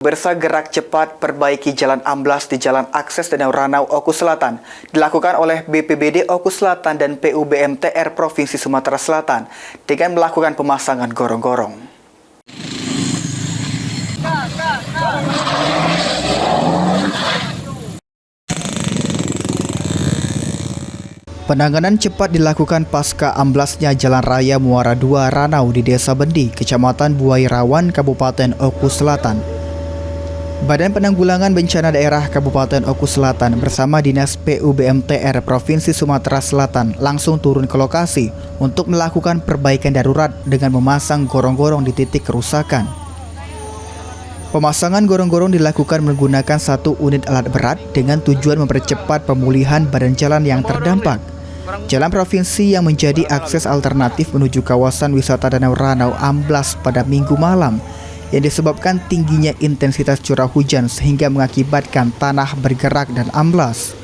Bergerak cepat perbaiki jalan amblas di Jalan Akses Danau Ranau Oku Selatan dilakukan oleh BPBD Oku Selatan dan PUBMTR Provinsi Sumatera Selatan dengan melakukan pemasangan gorong-gorong. Penanganan cepat dilakukan pasca amblasnya Jalan Raya Muara II Ranau di Desa Bendi, Kecamatan Buairawan, Kabupaten Oku Selatan. Badan Penanggulangan Bencana Daerah Kabupaten Oku Selatan bersama Dinas PUBMTR Provinsi Sumatera Selatan langsung turun ke lokasi untuk melakukan perbaikan darurat dengan memasang gorong-gorong di titik kerusakan. Pemasangan gorong-gorong dilakukan menggunakan satu unit alat berat dengan tujuan mempercepat pemulihan badan jalan yang terdampak. Jalan provinsi yang menjadi akses alternatif menuju kawasan wisata Danau Ranau amblas pada Minggu malam yang disebabkan tingginya intensitas curah hujan sehingga mengakibatkan tanah bergerak dan amblas.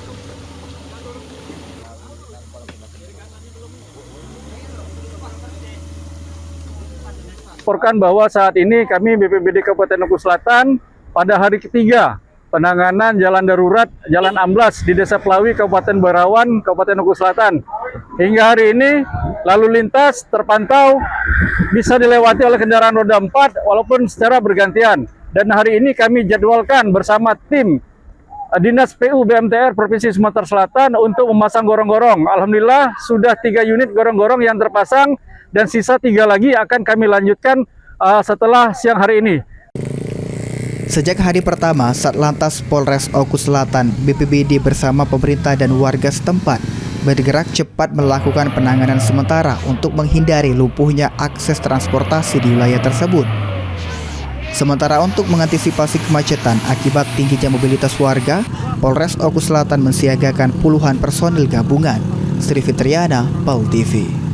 Laporkan bahwa saat ini kami BPBD Kabupaten Oku Selatan pada hari ketiga penanganan jalan darurat, jalan amblas di Desa Pelawi, Kabupaten Buairawan, Kabupaten Oku Selatan. Hingga hari ini lalu lintas terpantau bisa dilewati oleh kendaraan roda 4 walaupun secara bergantian. Dan hari ini kami jadwalkan bersama tim Dinas PUBMTR Provinsi Sumatera Selatan untuk memasang gorong-gorong. Alhamdulillah sudah 3 unit gorong-gorong yang terpasang dan sisa 3 lagi akan kami lanjutkan setelah siang hari ini. Sejak hari pertama, Satlantas Polres Oku Selatan, BPBD bersama pemerintah dan warga setempat bergerak cepat melakukan penanganan sementara untuk menghindari lumpuhnya akses transportasi di wilayah tersebut. Sementara untuk mengantisipasi kemacetan akibat tingginya mobilitas warga, Polres Oku Selatan mensiagakan puluhan personil gabungan. Sri Fitriana, PAL TV.